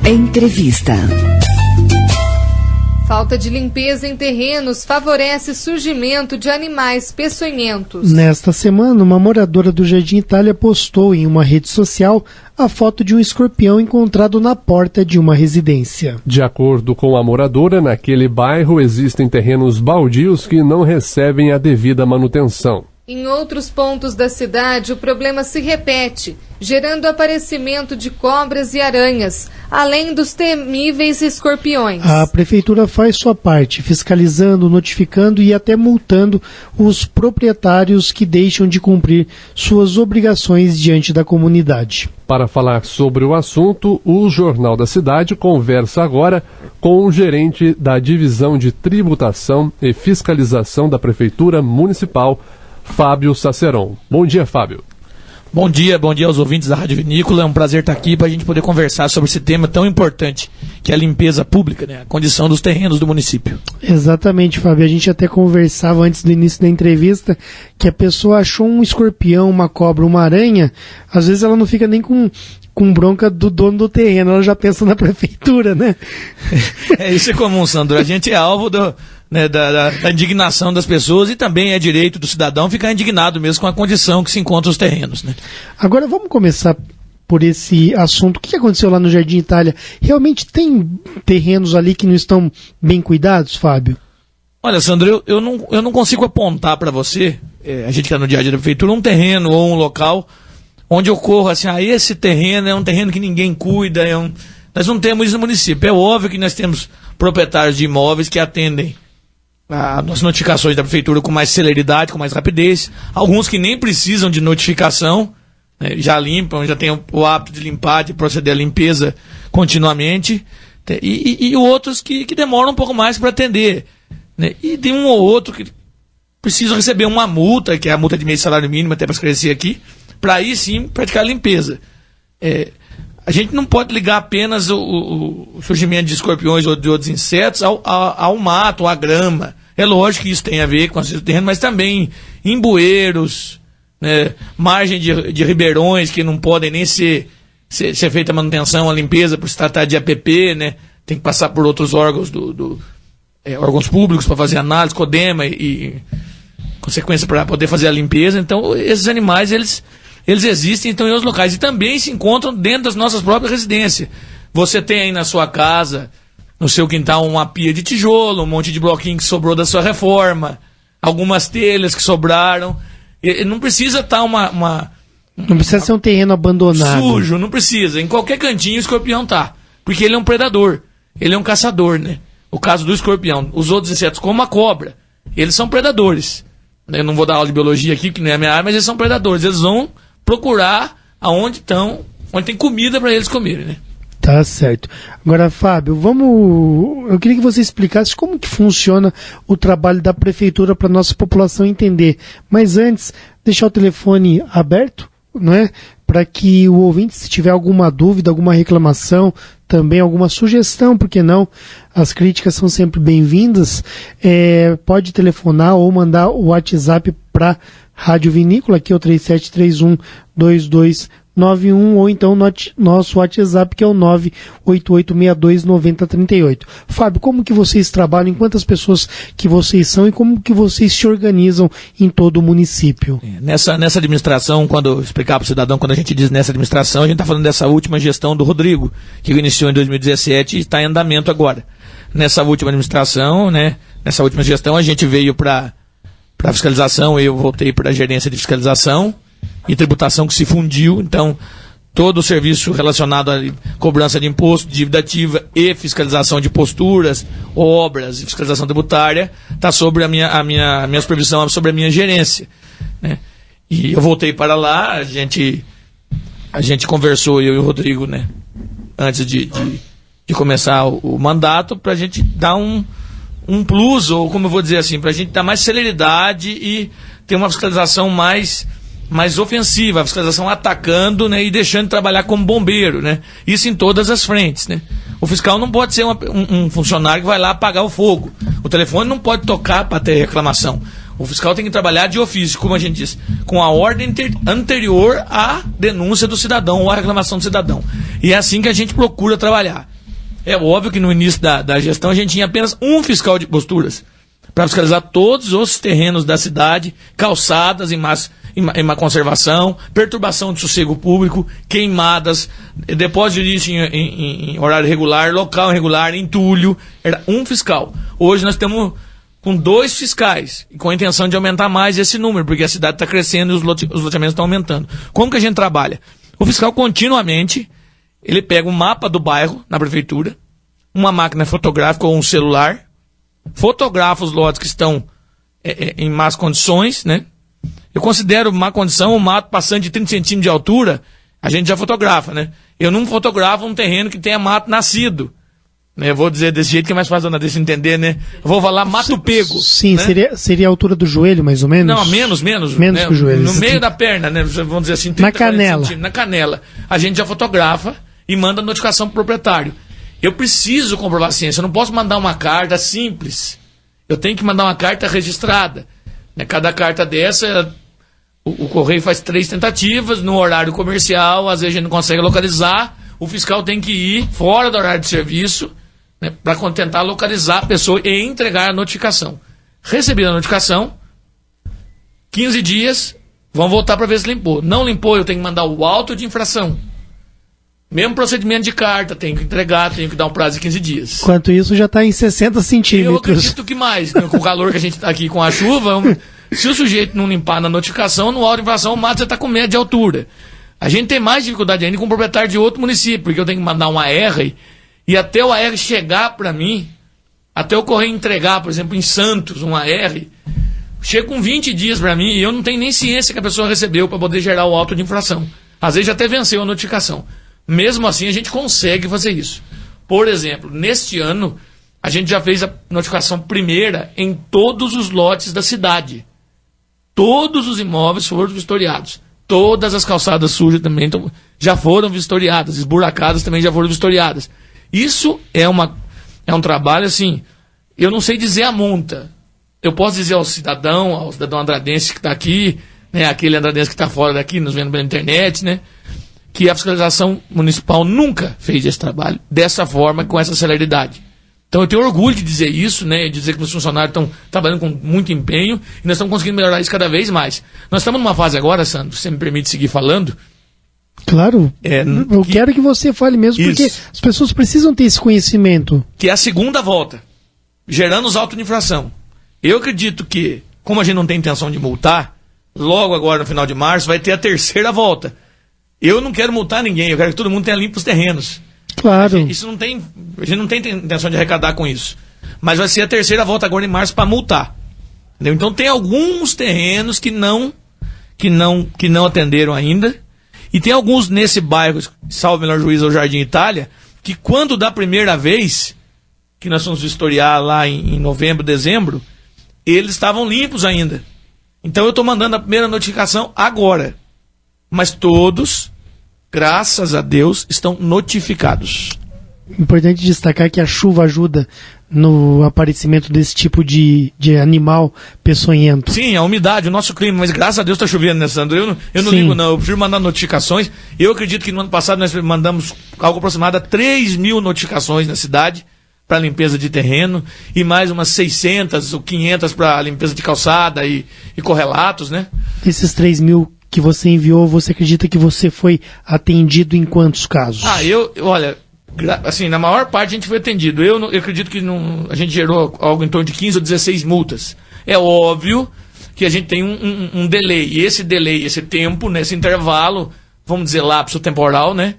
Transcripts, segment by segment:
Entrevista. Falta de limpeza em terrenos favorece surgimento de animais peçonhentos. Nesta semana, uma moradora do Jardim Itália postou em uma rede social a foto de um escorpião encontrado na porta de uma residência. De acordo com a moradora, naquele bairro existem terrenos baldios que não recebem a devida manutenção. Em outros pontos da cidade, o problema se repete, gerando aparecimento de cobras e aranhas, além dos temíveis escorpiões. A prefeitura faz sua parte, fiscalizando, notificando e até multando os proprietários que deixam de cumprir suas obrigações diante da comunidade. Para falar sobre o assunto, o Jornal da Cidade conversa agora com o gerente da Divisão de Tributação e Fiscalização da Prefeitura Municipal, Fábio Saceron. Bom dia, Fábio. Bom dia aos ouvintes da Rádio Vinícola. É um prazer estar aqui para a gente poder conversar sobre esse tema tão importante, que é a limpeza pública, né? A condição dos terrenos do município. Exatamente, Fábio. A gente até conversava antes do início da entrevista que a pessoa achou um escorpião, uma cobra, uma aranha, às vezes ela não fica nem com bronca do dono do terreno, ela já pensa na prefeitura, né? Isso é comum, Sandro. A gente é alvo da indignação das pessoas e também é direito do cidadão ficar indignado mesmo com a condição que se encontra os terrenos, né? Agora vamos começar por esse assunto. O que aconteceu lá no Jardim Itália? Realmente tem terrenos ali que não estão bem cuidados, Fábio? Olha, Sandro, eu não consigo apontar para você, a gente que está no dia a dia da prefeitura, um terreno ou um local onde ocorra assim, esse terreno é um terreno que ninguém cuida, nós não temos isso no município. É óbvio que nós temos proprietários de imóveis que atendem as notificações da prefeitura com mais celeridade, com mais rapidez, alguns que nem precisam de notificação, né, já limpam, já têm o hábito de limpar, de proceder à limpeza continuamente, e outros que demoram um pouco mais para atender, né, e tem um ou outro que precisa receber uma multa, que é a multa de mês de salário mínimo, até para esclarecer aqui, para aí sim praticar a limpeza. A gente não pode ligar apenas o surgimento de escorpiões ou de outros insetos ao mato, à grama. É lógico que isso tem a ver com o terreno, mas também em bueiros, né, margem de ribeirões que não podem nem ser feita a manutenção, a limpeza, por se tratar de APP, né, tem que passar por outros órgãos órgãos públicos para fazer análise, CODEMA e consequência para poder fazer a limpeza. Então, esses animais, eles existem, então, em outros locais. E também se encontram dentro das nossas próprias residências. Você tem aí na sua casa, no seu quintal, uma pia de tijolo, um monte de bloquinho que sobrou da sua reforma, algumas telhas que sobraram. E não precisa estar não precisa ser um terreno abandonado. Sujo, não precisa. Em qualquer cantinho o escorpião tá. Porque ele é um predador. Ele é um caçador, né? O caso do escorpião. Os outros insetos, como a cobra, eles são predadores. Eu não vou dar aula de biologia aqui, que não é a minha área, mas eles são predadores. Eles vão procurar onde tem comida para eles comerem, né? Tá certo. Agora, Fábio, eu queria que você explicasse como que funciona o trabalho da prefeitura para a nossa população entender. Mas antes, deixar o telefone aberto, não é? Para que o ouvinte, se tiver alguma dúvida, alguma reclamação, também alguma sugestão, porque não, as críticas são sempre bem-vindas, pode telefonar ou mandar o WhatsApp para Rádio Vinícola, que é o 3731-2291, ou então nosso WhatsApp, que é o 988629038. Fábio, como que vocês trabalham, quantas pessoas que vocês são e como que vocês se organizam em todo o município? Nessa administração, quando eu explicar para o cidadão, quando a gente diz nessa administração, a gente está falando dessa última gestão do Rodrigo, que iniciou em 2017 e está em andamento agora. Nessa última administração, né, nessa última gestão, a gente veio para fiscalização, eu voltei para a gerência de fiscalização e tributação que se fundiu, então todo o serviço relacionado à cobrança de imposto, dívida ativa e fiscalização de posturas, obras e fiscalização tributária está sobre a minha supervisão, sobre a minha gerência, né? E eu voltei para lá, a gente conversou, eu e o Rodrigo, né, antes de começar o mandato, para a gente dar um plus, ou como eu vou dizer assim, para a gente dar mais celeridade e ter uma fiscalização mais ofensiva, a fiscalização atacando, né, e deixando de trabalhar como bombeiro, né? Isso em todas as frentes, né? O fiscal não pode ser um funcionário que vai lá apagar o fogo. O telefone não pode tocar para ter reclamação. O fiscal tem que trabalhar de ofício, como a gente diz, com a ordem anterior à denúncia do cidadão ou à reclamação do cidadão. E é assim que a gente procura trabalhar. É óbvio que no início da gestão a gente tinha apenas um fiscal de posturas para fiscalizar todos os terrenos da cidade, calçadas em má conservação, perturbação de sossego público, queimadas, depósito de lixo em horário regular, local irregular, entulho. Era um fiscal. Hoje nós estamos com 2 fiscais, e com a intenção de aumentar mais esse número, porque a cidade está crescendo e os loteamentos estão aumentando. Como que a gente trabalha? O fiscal continuamente, ele pega um mapa do bairro na prefeitura, uma máquina fotográfica ou um celular, fotografa os lotes que estão em más condições, né? Eu considero má condição um mato passando de 30 centímetros de altura, a gente já fotografa, né? Eu não fotografo um terreno que tenha mato nascido. Eu vou dizer desse jeito que é mais fácil de se entender, né? Eu vou falar mato pego. Sim, né? seria a altura do joelho, mais ou menos? Não, menos. Menos né? que o joelho. No meio da perna, né? Vamos dizer assim, 30, na canela. Na canela. A gente já fotografa e manda notificação pro proprietário. Eu preciso comprovar a ciência, eu não posso mandar uma carta simples. Eu tenho que mandar uma carta registrada. Cada carta dessa, o correio faz 3 tentativas, no horário comercial, às vezes a gente não consegue localizar, o fiscal tem que ir fora do horário de serviço, né, para tentar localizar a pessoa e entregar a notificação. Recebida a notificação, 15 dias, vão voltar para ver se limpou. Não limpou, eu tenho que mandar o auto de infração. Mesmo procedimento de carta, tenho que entregar, tenho que dar um prazo de 15 dias. Enquanto isso, já está em 60 centímetros. Eu acredito que mais, né, com o calor que a gente está aqui com a chuva, se o sujeito não limpar na notificação, no auto de infração, o mato já está com média de altura. A gente tem mais dificuldade ainda com o proprietário de outro município, porque eu tenho que mandar um AR, e até o AR chegar para mim, até o correio entregar, por exemplo, em Santos, um AR, chega com 20 dias para mim, e eu não tenho nem ciência que a pessoa recebeu para poder gerar o auto de infração. Às vezes já até venceu a notificação. Mesmo assim, a gente consegue fazer isso. Por exemplo, neste ano, a gente já fez a notificação primeira em todos os lotes da cidade. Todos os imóveis foram vistoriados. Todas as calçadas sujas também já foram vistoriadas. Esburacadas também já foram vistoriadas. Isso é um trabalho, assim, eu não sei dizer a monta. Eu posso dizer ao cidadão andradense que está aqui, né, aquele andradense que está fora daqui, nos vendo pela internet, né, que a fiscalização municipal nunca fez esse trabalho dessa forma, com essa celeridade. Então eu tenho orgulho de dizer isso, né, de dizer que os funcionários estão trabalhando com muito empenho e nós estamos conseguindo melhorar isso cada vez mais. Nós estamos numa fase agora, Sandro, se você me permite seguir falando. Claro, eu quero que você fale mesmo, porque as pessoas precisam ter esse conhecimento. Que é a segunda volta, gerando os autos de infração. Eu acredito que, como a gente não tem intenção de multar, logo agora no final de março vai ter a terceira volta. Eu não quero multar ninguém, eu quero que todo mundo tenha limpo os terrenos. Claro. A gente não tem intenção de arrecadar com isso. Mas vai ser a terceira volta agora em março para multar. Entendeu? Então tem alguns terrenos que não atenderam ainda. E tem alguns nesse bairro, salvo melhor juízo, o Jardim Itália, que quando da primeira vez que nós fomos vistoriar lá em novembro, dezembro, eles estavam limpos ainda. Então eu estou mandando a primeira notificação agora. Mas todos, graças a Deus, estão notificados. Importante destacar que a chuva ajuda no aparecimento desse tipo de animal peçonhento. Sim, a umidade, o nosso clima, mas graças a Deus está chovendo, né, Sandro? Eu não ligo, não. Eu prefiro mandar notificações. Eu acredito que no ano passado nós mandamos algo aproximado a 3.000 notificações na cidade para limpeza de terreno e mais umas 600 ou 500 para limpeza de calçada e correlatos, né? Esses 3.000 que você enviou, você acredita que você foi atendido em quantos casos? Olha, assim, na maior parte a gente foi atendido. Eu acredito que a gente gerou algo em torno de 15 ou 16 multas. É óbvio que a gente tem um delay. E esse delay, esse tempo, nesse intervalo, vamos dizer lapso temporal, né,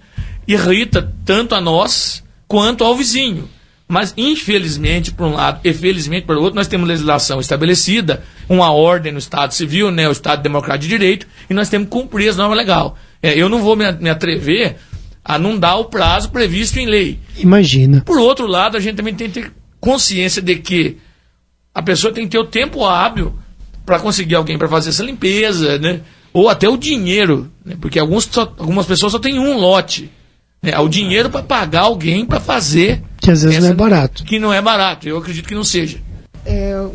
irrita tanto a nós quanto ao vizinho. Mas, infelizmente, por um lado, e felizmente, por outro, nós temos legislação estabelecida, uma ordem no Estado Civil, né, o Estado Democrático de Direito, e nós temos que cumprir as normas legais. Eu não vou me atrever a não dar o prazo previsto em lei. Imagina. Por outro lado, a gente também tem que ter consciência de que a pessoa tem que ter o tempo hábil para conseguir alguém para fazer essa limpeza, né, ou até o dinheiro, né, porque algumas pessoas só têm um lote. O dinheiro para pagar alguém para fazer. Que às vezes não é barato. Que não é barato, eu acredito que não seja.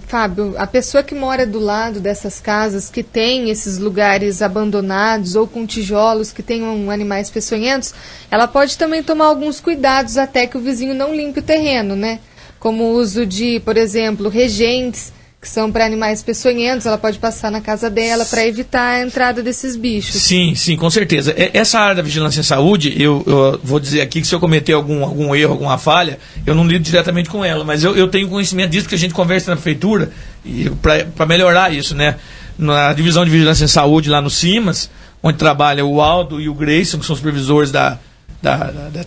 Fábio, a pessoa que mora do lado dessas casas, que tem esses lugares abandonados ou com tijolos que tenham animais peçonhentos, ela pode também tomar alguns cuidados até que o vizinho não limpe o terreno, né? Como o uso de, por exemplo, regentes, que são para animais peçonhentos, ela pode passar na casa dela para evitar a entrada desses bichos. Sim, com certeza. Essa área da vigilância em saúde, eu vou dizer aqui que se eu cometer algum erro, alguma falha, eu não lido diretamente com ela, mas eu tenho conhecimento disso, que a gente conversa na prefeitura para melhorar isso, né? Na divisão de vigilância em saúde lá no CIMAS, onde trabalha o Aldo e o Grayson, que são supervisores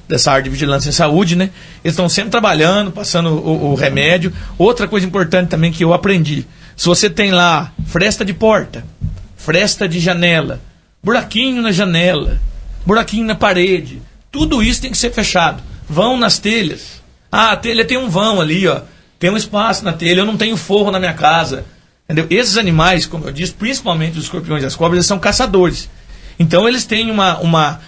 dessa área de vigilância em saúde, né? Eles estão sempre trabalhando, passando o remédio. Outra coisa importante também que eu aprendi: se você tem lá fresta de porta, fresta de janela, buraquinho na janela, buraquinho na parede, tudo isso tem que ser fechado. Vão nas telhas. A telha tem um vão ali, ó, tem um espaço na telha, eu não tenho forro na minha casa. Entendeu? Esses animais, como eu disse, principalmente os escorpiões e as cobras, eles são caçadores. Então eles têm uma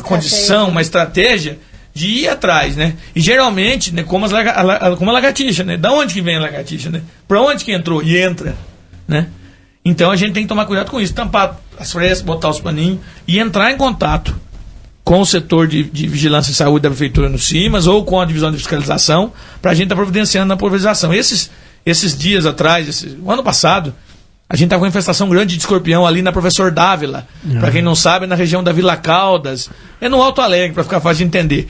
condição, uma estratégia de ir atrás, né? E geralmente, né, como a lagartixa, né? Da onde que vem a lagartixa, né? Para onde que entrou? E entra, né? Então a gente tem que tomar cuidado com isso, tampar as frestas, botar os paninhos e entrar em contato com o setor de vigilância e saúde da prefeitura no CIMAS ou com a divisão de fiscalização, para a gente estar providenciando na pulverização. Esses dias atrás, o ano passado, a gente estava com uma infestação grande de escorpião ali na Professor Dávila. Para quem não sabe, na região da Vila Caldas. É no Alto Alegre, para ficar fácil de entender.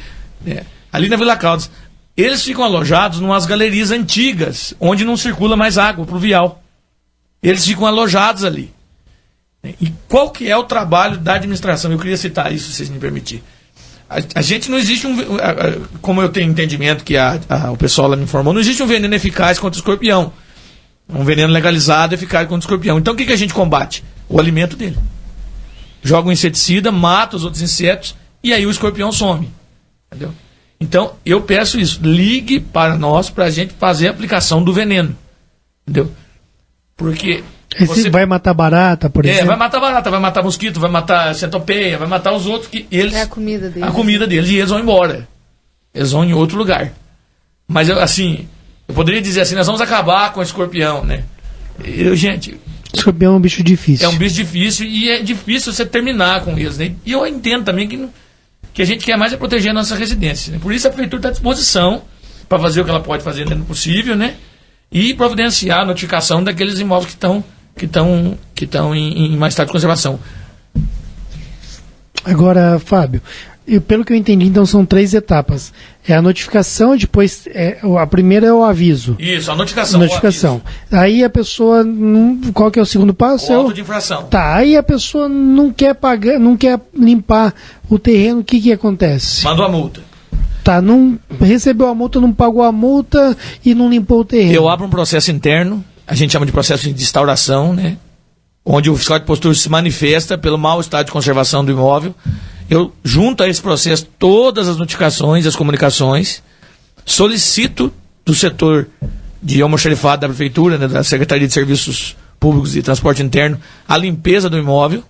Ali na Vila Caldas. Eles ficam alojados em umas galerias antigas, onde não circula mais água pluvial. Eles ficam alojados ali. E qual que é o trabalho da administração? Eu queria citar isso, se vocês me permitirem. A gente não existe como eu tenho entendimento que o pessoal lá me informou, não existe um veneno eficaz contra o escorpião. Um veneno legalizado eficaz contra o escorpião. Então o que a gente combate? O alimento dele. Joga um inseticida, mata os outros insetos e aí o escorpião some. Entendeu? Então eu peço isso. Ligue para nós para a gente fazer a aplicação do veneno. Entendeu? Porque você vai matar barata, por exemplo? Vai matar barata, vai matar mosquito, vai matar centopeia, vai matar os outros que eles... É a comida deles. A comida deles e eles vão embora. Eles vão em outro lugar. Mas assim... Eu poderia dizer assim, nós vamos acabar com o escorpião, né? Gente... Escorpião é um bicho difícil. É um bicho difícil e é difícil você terminar com eles, né? E eu entendo também que a gente quer mais é proteger a nossa residência, né? Por isso a prefeitura está à disposição para fazer o que ela pode fazer dentro do possível, né? E providenciar a notificação daqueles imóveis que estão em mais estado de conservação. Agora, Fábio... pelo que eu entendi, então são 3 etapas. É a notificação, depois a primeira é o aviso. Isso, a notificação. Notificação. Aí a pessoa, qual que é o segundo passo? O auto de infração. Tá, aí a pessoa não quer pagar, não quer limpar o terreno, o que acontece? Mandou a multa. Tá, não recebeu a multa, não pagou a multa e não limpou o terreno. Eu abro um processo interno, a gente chama de processo de instauração, né? Onde o fiscal de postura se manifesta pelo mau estado de conservação do imóvel. Eu junto a esse processo todas as notificações, as comunicações, solicito do setor de almoxarifado da prefeitura, né, da Secretaria de Serviços Públicos e Transporte Interno, a limpeza do imóvel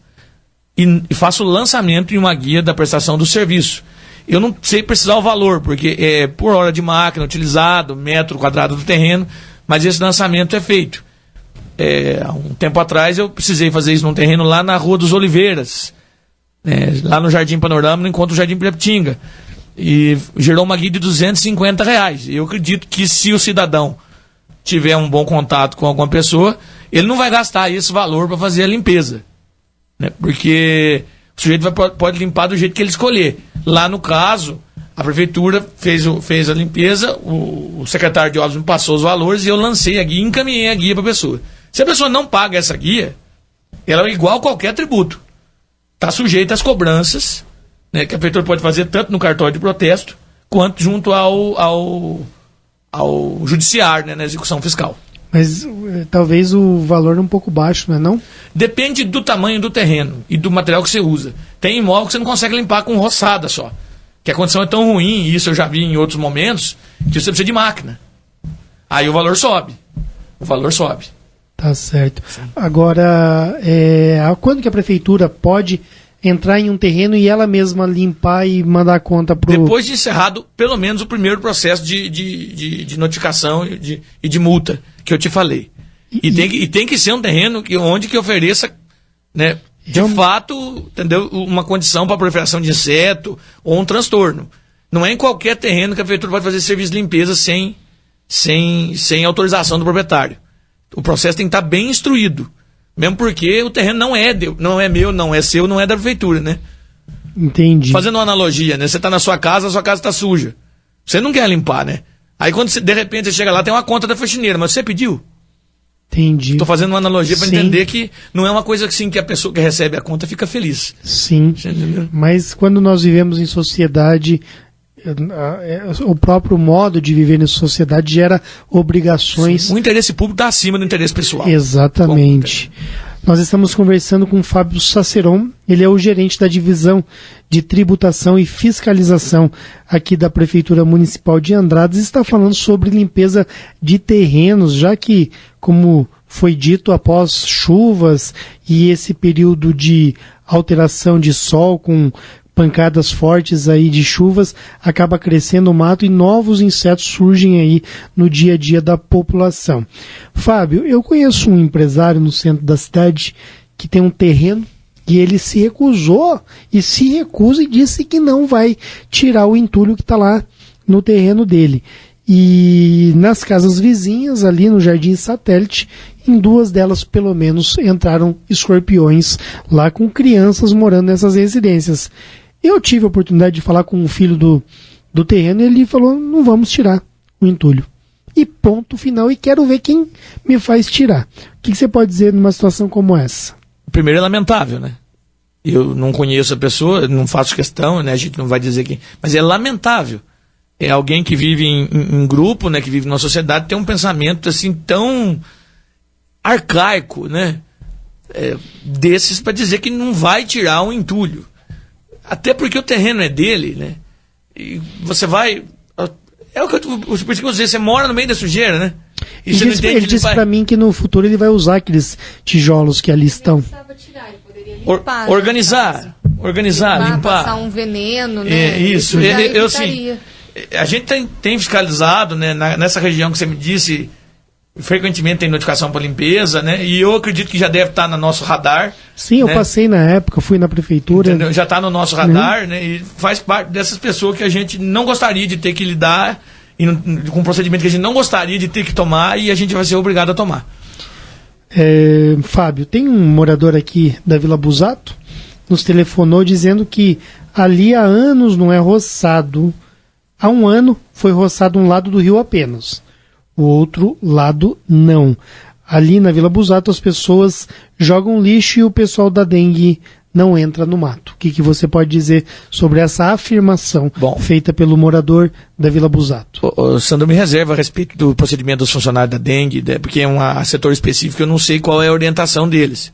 e faço o lançamento em uma guia da prestação do serviço. Eu não sei precisar o valor, porque é por hora de máquina utilizado, metro quadrado do terreno, mas esse lançamento é feito. Há um tempo atrás eu precisei fazer isso num terreno lá na Rua dos Oliveiras, lá no Jardim Panorama, no encontro do Jardim Piraptinga. E gerou uma guia de R$250. Eu acredito que se o cidadão tiver um bom contato com alguma pessoa, ele não vai gastar esse valor para fazer a limpeza. Né? Porque o sujeito pode limpar do jeito que ele escolher. Lá no caso, a prefeitura fez a limpeza, o secretário de obras me passou os valores e eu lancei a guia e encaminhei a guia para a pessoa. Se a pessoa não paga essa guia, ela é igual a qualquer tributo. Está sujeita às cobranças, né, que a prefeitura pode fazer tanto no cartório de protesto quanto junto ao judiciário, né, na execução fiscal. Mas talvez o valor é um pouco baixo, não é não? Depende do tamanho do terreno e do material que você usa. Tem imóvel que você não consegue limpar com roçada só. Que a condição é tão ruim, e isso eu já vi em outros momentos, que você precisa de máquina. Aí o valor sobe. Tá certo. Sim. Agora, quando que a prefeitura pode entrar em um terreno e ela mesma limpar e mandar a conta pro... Depois de encerrado, pelo menos, o primeiro processo de notificação e de multa, que eu te falei. E tem que ser um terreno onde que ofereça, né, de fato, entendeu, uma condição para proliferação de inseto ou um transtorno. Não é em qualquer terreno que a prefeitura pode fazer serviço de limpeza sem autorização do proprietário. O processo tem que estar bem instruído. Mesmo porque o terreno não é meu, não é seu, não é da prefeitura, né? Entendi. Fazendo uma analogia, né? Você está na sua casa, a sua casa está suja. Você não quer limpar, né? Aí quando de repente você chega lá, tem uma conta da faxineira, mas você pediu. Entendi. Estou fazendo uma analogia para Sim. entender que não é uma coisa assim que a pessoa que recebe a conta fica feliz. Sim. Você entendeu? Mas quando nós vivemos em sociedade, o próprio modo de viver nessa sociedade gera obrigações. O interesse público está acima do interesse pessoal. Exatamente. Nós estamos conversando com o Fábio Saceron, ele é o gerente da divisão de tributação e fiscalização aqui da Prefeitura Municipal de Andradas, e está falando sobre limpeza de terrenos, já que, como foi dito, após chuvas e esse período de alteração de sol com pancadas fortes aí de chuvas, acaba crescendo o mato e novos insetos surgem aí no dia a dia da população. Fábio, eu conheço um empresário no centro da cidade que tem um terreno e ele se recusou e se recusa e disse que não vai tirar o entulho que está lá no terreno dele. E nas casas vizinhas, ali no Jardim Satélite, em duas delas pelo menos entraram escorpiões lá com crianças morando nessas residências. Eu tive a oportunidade de falar com o filho do terreno e ele falou, não vamos tirar o entulho. E ponto final, e quero ver quem me faz tirar. O que você pode dizer numa situação como essa? Primeiro é lamentável, né? Eu não conheço a pessoa, não faço questão, né? A gente não vai dizer quem. Mas é lamentável. É alguém que vive em grupo, né? Que vive numa sociedade, tem um pensamento assim tão arcaico, né? Desses para dizer que não vai tirar um entulho. Até porque o terreno é dele, né? E você vai... É o que eu dizer, você mora no meio da sujeira, né? E ele disse para mim que no futuro ele vai usar aqueles tijolos que ali estão. Organizar, limpar. Passar um veneno, né? Isso. A gente tem fiscalizado, né? Nessa região que você me disse... Frequentemente tem notificação para limpeza, né? E eu acredito que já deve estar no nosso radar. Sim, eu passei na época, fui na prefeitura. Entendeu? Já está no nosso radar, né? E faz parte dessas pessoas que a gente não gostaria de ter que lidar com um procedimento que a gente não gostaria de ter que tomar e a gente vai ser obrigado a tomar. Fábio, tem um morador aqui da Vila Busato, nos telefonou dizendo que ali há anos não é roçado. Há um ano foi roçado um lado do rio apenas. O outro lado não. Ali na Vila Busato as pessoas jogam lixo e o pessoal da dengue não entra no mato. O que você pode dizer sobre essa afirmação feita pelo morador da Vila Busato? O Sandro me reserva a respeito do procedimento dos funcionários da dengue, né, porque é um setor específico, eu não sei qual é a orientação deles.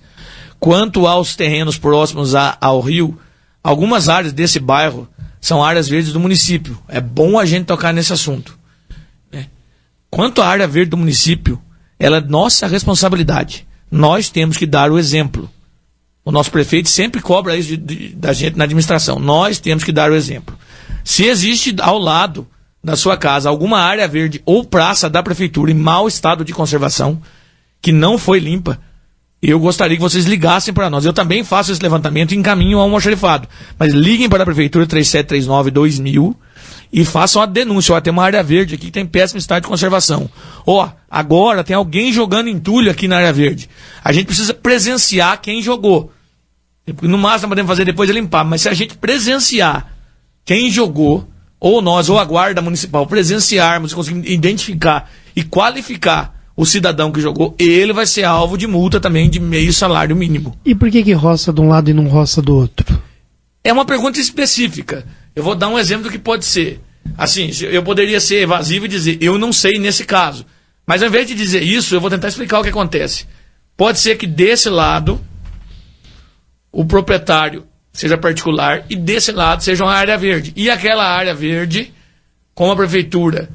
Quanto aos terrenos próximos ao rio, algumas áreas desse bairro são áreas verdes do município. É bom a gente tocar nesse assunto. Quanto à área verde do município, ela é nossa responsabilidade. Nós temos que dar o exemplo. O nosso prefeito sempre cobra isso da gente na administração. Nós temos que dar o exemplo. Se existe ao lado da sua casa alguma área verde ou praça da prefeitura em mau estado de conservação, que não foi limpa, eu gostaria que vocês ligassem para nós. Eu também faço esse levantamento e encaminho ao almoxarifado. Mas liguem para a prefeitura 3739-2000 e façam a denúncia. Tem uma área verde aqui que tem péssimo estado de conservação. Agora tem alguém jogando entulho aqui na área verde. A gente precisa presenciar quem jogou. No máximo podemos fazer depois de limpar, mas se a gente presenciar quem jogou, ou nós, ou a guarda municipal, presenciarmos e conseguirmos identificar e qualificar o cidadão que jogou, ele vai ser alvo de multa também de meio salário mínimo. E por que roça de um lado e não roça do outro? É uma pergunta específica. Eu vou dar um exemplo do que pode ser. Assim, eu poderia ser evasivo e dizer, eu não sei nesse caso. Mas ao invés de dizer isso, eu vou tentar explicar o que acontece. Pode ser que desse lado, o proprietário seja particular e desse lado seja uma área verde. E aquela área verde, como a prefeitura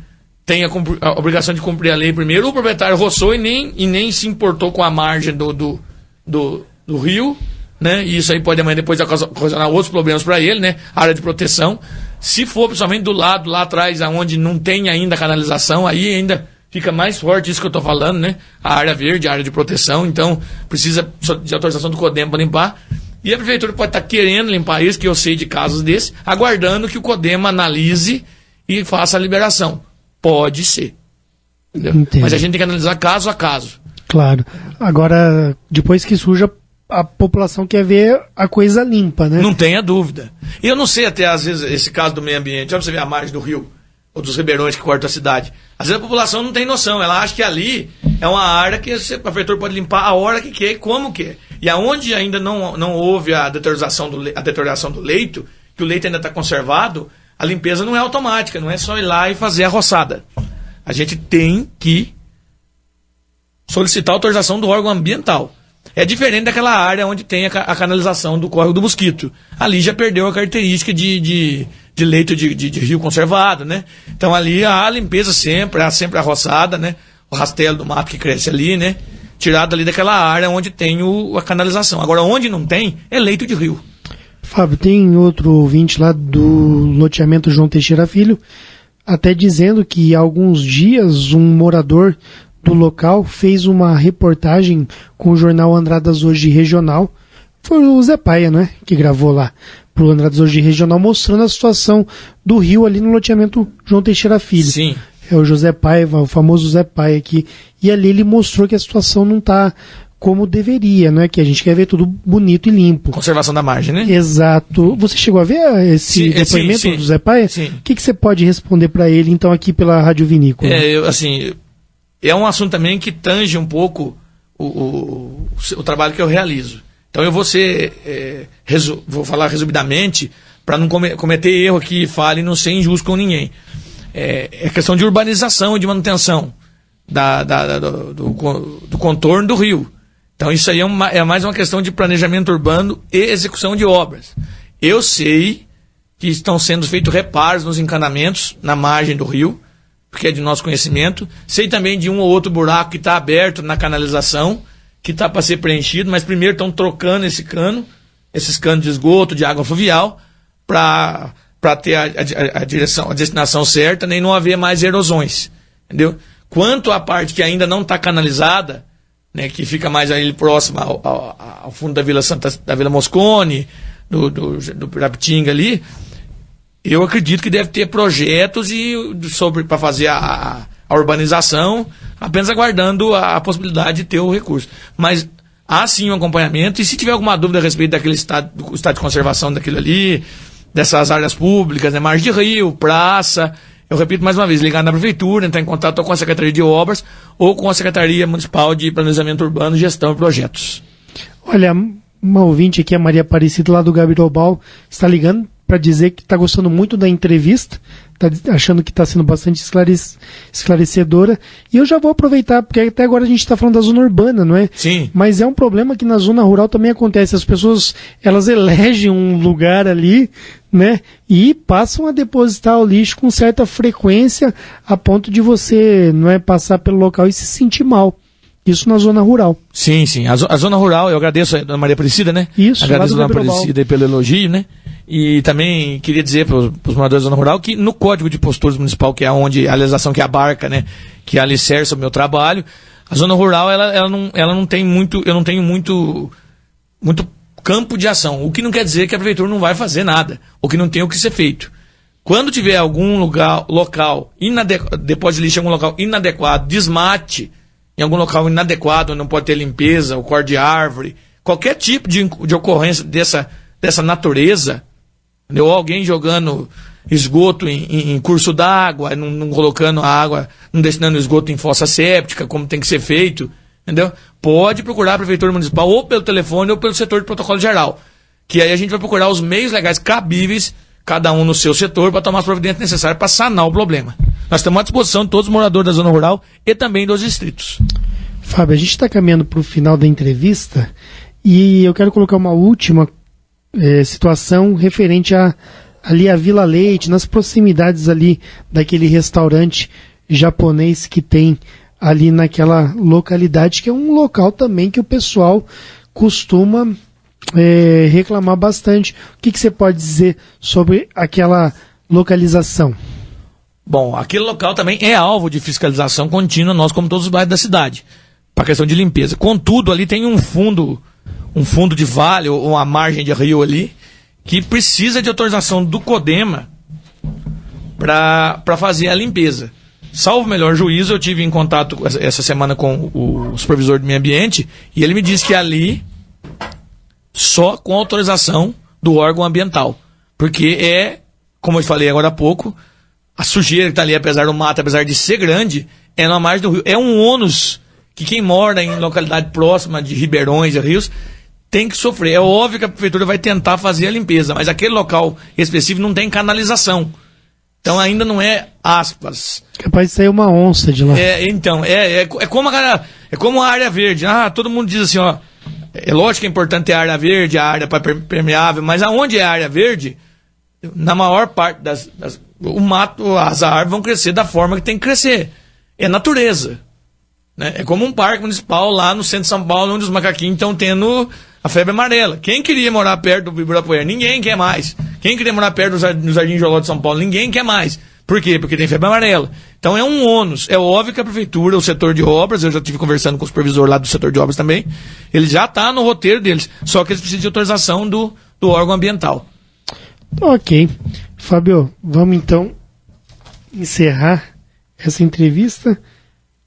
tem a obrigação de cumprir a lei primeiro, o proprietário roçou e nem se importou com a margem do rio, né? E isso aí pode amanhã depois ocasionar outros problemas para ele, né? Área de proteção. Se for principalmente do lado, lá atrás, onde não tem ainda canalização, aí ainda fica mais forte isso que eu estou falando, né? A área verde, a área de proteção, então precisa de autorização do CODEMA para limpar. E a prefeitura pode estar querendo limpar isso, que eu sei de casos desses, aguardando que o CODEMA analise e faça a liberação. Pode ser. Entendeu? Mas a gente tem que analisar caso a caso. Claro. Agora, depois que surja, a população quer ver a coisa limpa, né? Não tenha dúvida. E eu não sei até, às vezes, esse caso do meio ambiente. Olha pra você ver a margem do rio, ou dos ribeirões que cortam a cidade. Às vezes a população não tem noção. Ela acha que ali é uma área que a prefeitura pode limpar a hora que quer e como quer. E aonde ainda não houve a deterioração do leito, que o leito ainda está conservado, a limpeza não é automática, não é só ir lá e fazer a roçada. A gente tem que solicitar a autorização do órgão ambiental. É diferente daquela área onde tem a canalização do córrego do Mosquito. Ali já perdeu a característica de leito de rio conservado, né? Então ali há a limpeza sempre, há sempre a roçada, né? O rastelo do mato que cresce ali, né? Tirado ali daquela área onde tem a canalização. Agora, onde não tem, é leito de rio. Fábio, tem outro ouvinte lá do loteamento João Teixeira Filho, até dizendo que há alguns dias um morador do local fez uma reportagem com o jornal Andradas Hoje Regional. Foi o Zé Paia, né, que gravou lá pro Andradas Hoje Regional, mostrando a situação do rio ali no loteamento João Teixeira Filho. Sim. É o José Paiva, o famoso Zé Paia aqui. E ali ele mostrou que a situação não está como deveria, não é? Que a gente quer ver tudo bonito e limpo. Conservação da margem, né? Exato. Você chegou a ver esse depoimento do Zé Paia? Sim. O que você pode responder para ele, então, aqui pela Rádio Vinícola? É um assunto também que tange um pouco o trabalho que eu realizo. Então eu vou falar resumidamente, para não cometer erro aqui e fale e não ser injusto com ninguém. É questão de urbanização e de manutenção do contorno do rio. Então isso aí é mais uma questão de planejamento urbano e execução de obras. Eu sei que estão sendo feitos reparos nos encanamentos na margem do rio, porque é de nosso conhecimento. Sei também de um ou outro buraco que está aberto na canalização, que está para ser preenchido, mas primeiro estão trocando esses canos de esgoto, de água fluvial, para ter a destinação certa, nem não haver mais erosões. Entendeu? Quanto à parte que ainda não está canalizada, né, que fica mais ali próxima ao fundo da Vila Moscone, do Pirapitinga ali, eu acredito que deve ter projetos para fazer a urbanização, apenas aguardando a possibilidade de ter o recurso. Mas há sim um acompanhamento, e se tiver alguma dúvida a respeito daquele estado de conservação daquilo ali, dessas áreas públicas, né, margem de rio, praça, eu repito mais uma vez, ligar na prefeitura, entrar em contato com a Secretaria de Obras ou com a Secretaria Municipal de Planejamento Urbano, Gestão e Projetos. Olha, uma ouvinte aqui, a Maria Aparecida, lá do Gabirobal, está ligando para dizer que está gostando muito da entrevista, está achando que está sendo bastante esclarecedora. E eu já vou aproveitar, porque até agora a gente está falando da zona urbana, não é? Sim. Mas é um problema que na zona rural também acontece. As pessoas, elas elegem um lugar ali, né? E passam a depositar o lixo com certa frequência, a ponto de você, não é, passar pelo local e se sentir mal. Isso na zona rural. Sim, sim. A zona rural, eu agradeço a dona Maria Aparecida, né? Isso, agradeço a dona Aparecida pelo elogio, né? E também queria dizer para os moradores da zona rural que no Código de Posturas Municipal, que é onde a legislação que abarca, né, que alicerça o meu trabalho, a zona rural, ela não tem muito, eu não tenho muito campo de ação. O que não quer dizer que a prefeitura não vai fazer nada, ou que não tem o que ser feito. Quando tiver algum local depósito de lixo em algum local inadequado, desmate em algum local inadequado, onde não pode ter limpeza, ou corte de árvore, qualquer tipo de ocorrência dessa natureza, ou alguém jogando esgoto em curso d'água, não colocando a água, não destinando esgoto em fossa séptica, como tem que ser feito, entendeu? Pode procurar a Prefeitura Municipal, ou pelo telefone, ou pelo setor de protocolo geral, que aí a gente vai procurar os meios legais cabíveis, cada um no seu setor, para tomar as providências necessárias para sanar o problema. Nós estamos à disposição de todos os moradores da zona rural e também dos distritos. Fábio, a gente está caminhando para o final da entrevista e eu quero colocar uma última situação referente ali à Vila Leite, nas proximidades ali daquele restaurante japonês que tem ali naquela localidade, que é um local também que o pessoal costuma reclamar bastante. O que você pode dizer sobre aquela localização? Bom, aquele local também é alvo de fiscalização contínua, nós como todos os bairros da cidade, para questão de limpeza. Contudo, ali tem um fundo de vale, ou uma margem de rio ali, que precisa de autorização do CODEMA para fazer a limpeza. Salvo melhor juízo, eu tive em contato essa semana com o supervisor do meio ambiente, e ele me disse que ali só com autorização do órgão ambiental. Porque como eu falei agora há pouco, a sujeira que está ali, apesar do mato, apesar de ser grande, é na margem do rio. É um ônus que quem mora em localidade próxima de ribeirões e rios tem que sofrer. É óbvio que a prefeitura vai tentar fazer a limpeza, mas aquele local específico não tem canalização. Então ainda não é aspas. Capaz de sair uma onça de lá. Então, é como a área verde. Todo mundo diz assim, ó. É lógico que é importante ter a área verde, a área permeável, mas aonde é a área verde, na maior parte o mato, as árvores vão crescer da forma que tem que crescer. É natureza. Né? É como um parque municipal lá no centro de São Paulo, onde os macaquinhos estão tendo a febre amarela. Quem queria morar perto do Ibirapuera? Ninguém quer mais. Quem queria morar perto do Jardim Joló de São Paulo? Ninguém quer mais. Por quê? Porque tem febre amarela. Então é um ônus. É óbvio que a prefeitura, o setor de obras, eu já estive conversando com o supervisor lá do setor de obras também, ele já está no roteiro deles, só que eles precisam de autorização do órgão ambiental. Ok. Fábio, vamos então encerrar essa entrevista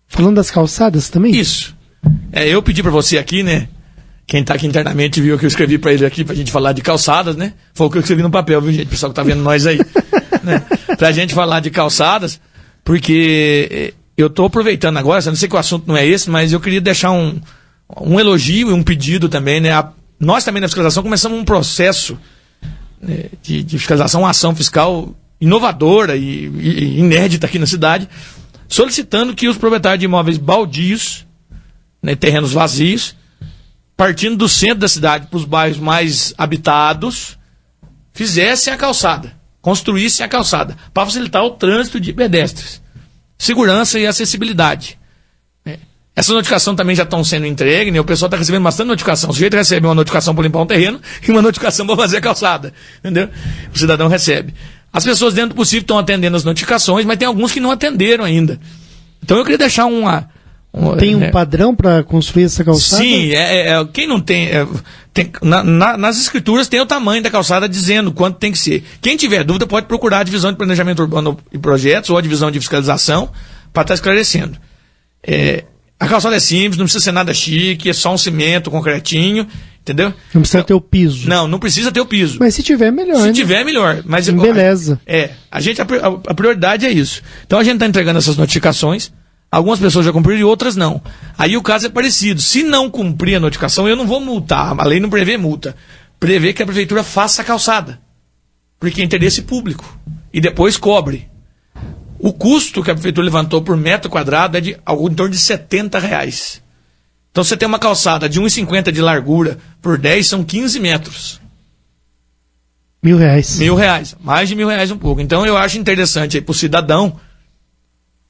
falando das calçadas também? Isso. Eu pedi para você aqui, né? Quem está aqui internamente viu que eu escrevi para ele aqui pra gente falar de calçadas, né? Foi o que eu escrevi no papel, viu, gente? O pessoal que tá vendo nós aí. Né? Pra gente falar de calçadas, porque eu tô aproveitando agora, eu não sei que o assunto não é esse, mas eu queria deixar um elogio e um pedido também, né? Nós também na fiscalização começamos um processo, né, de fiscalização, uma ação fiscal inovadora e inédita aqui na cidade, solicitando que os proprietários de imóveis baldios, né, terrenos vazios, partindo do centro da cidade para os bairros mais habitados, fizessem a calçada, construíssem a calçada, para facilitar o trânsito de pedestres, segurança e acessibilidade. Essa notificação também já estão sendo entregue, né? O pessoal está recebendo bastante notificação. O sujeito recebe uma notificação para limpar um terreno e uma notificação para fazer a calçada, entendeu? O cidadão recebe. As pessoas, dentro do possível, estão atendendo as notificações, mas tem alguns que não atenderam ainda. Então eu queria deixar tem um padrão para construir essa calçada? Sim, quem não tem... nas escrituras tem o tamanho da calçada dizendo quanto tem que ser. Quem tiver dúvida pode procurar a divisão de planejamento urbano e projetos ou a divisão de fiscalização para estar esclarecendo. A calçada é simples, não precisa ser nada chique, é só um cimento concretinho, entendeu? Não precisa ter o piso. Não precisa ter o piso. Mas se tiver, melhor. Se tiver, melhor. Mas, beleza. A prioridade é isso. Então a gente está entregando essas notificações. Algumas pessoas já cumpriram e outras não. Aí o caso é parecido. Se não cumprir a notificação, eu não vou multar. A lei não prevê multa. Prevê que a prefeitura faça a calçada. Porque é interesse público. E depois cobre. O custo que a prefeitura levantou por metro quadrado é de algo em torno de R$70. Então você tem uma calçada de 1,50 de largura por 10, são 15 metros. R$1.000. R$1.000. Mais de R$1.000 um pouco. Então eu acho interessante aí para o cidadão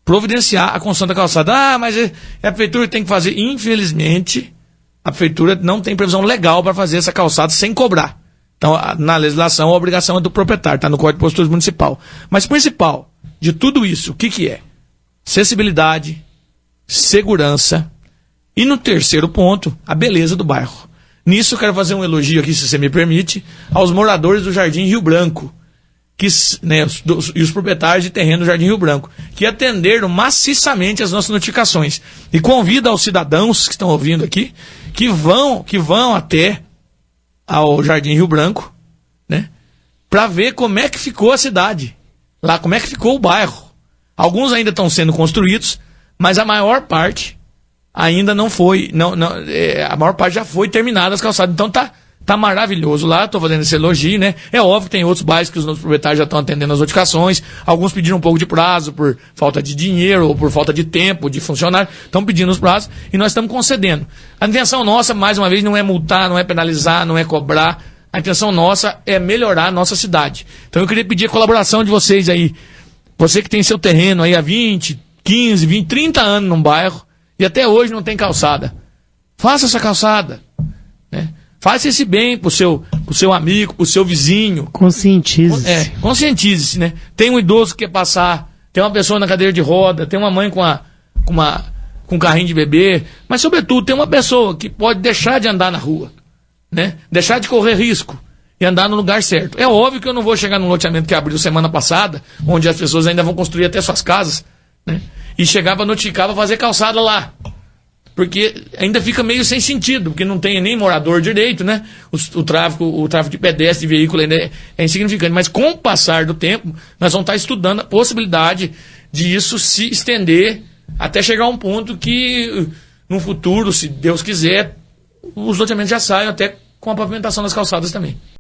providenciar a construção da calçada. Mas a prefeitura tem que fazer. Infelizmente, a prefeitura não tem previsão legal para fazer essa calçada sem cobrar. Então, na legislação, a obrigação é do proprietário, está no Código de Posturas Municipal. Mas o principal de tudo isso, o que é? Acessibilidade, segurança e, no terceiro ponto, a beleza do bairro. Nisso, eu quero fazer um elogio aqui, se você me permite, aos moradores do Jardim Rio Branco, e os proprietários de terreno do Jardim Rio Branco, que atenderam maciçamente as nossas notificações. E convido aos cidadãos que estão ouvindo aqui, que vão até ao Jardim Rio Branco, né, para ver como é que ficou a cidade, lá como é que ficou o bairro. Alguns ainda estão sendo construídos, mas a maior parte ainda não foi, a maior parte já foi terminada as calçadas. Então tá maravilhoso lá, estou fazendo esse elogio, né? É óbvio que tem outros bairros que os nossos proprietários já estão atendendo as notificações, alguns pediram um pouco de prazo por falta de dinheiro ou por falta de tempo, de funcionário, estão pedindo os prazos e nós estamos concedendo. A intenção nossa, mais uma vez, não é multar, não é penalizar, não é cobrar, a intenção nossa é melhorar a nossa cidade. Então eu queria pedir a colaboração de vocês aí, você que tem seu terreno aí há 20, 15, 20, 30 anos num bairro e até hoje não tem calçada. Faça essa calçada, né? Faça esse bem pro seu amigo, pro seu vizinho. Conscientize-se. Conscientize-se, né? Tem um idoso que quer passar, tem uma pessoa na cadeira de roda, tem uma mãe com um carrinho de bebê, mas sobretudo tem uma pessoa que pode deixar de andar na rua, né? Deixar de correr risco e andar no lugar certo. É óbvio que eu não vou chegar num loteamento que abriu semana passada, onde as pessoas ainda vão construir até suas casas, né? E chegar para notificar, para fazer calçada lá. Porque ainda fica meio sem sentido, porque não tem nem morador direito, né? O tráfego de pedestre e veículo ainda é insignificante. Mas com o passar do tempo, nós vamos estar estudando a possibilidade de isso se estender até chegar a um ponto que, no futuro, se Deus quiser, os loteamentos já saiam até com a pavimentação das calçadas também.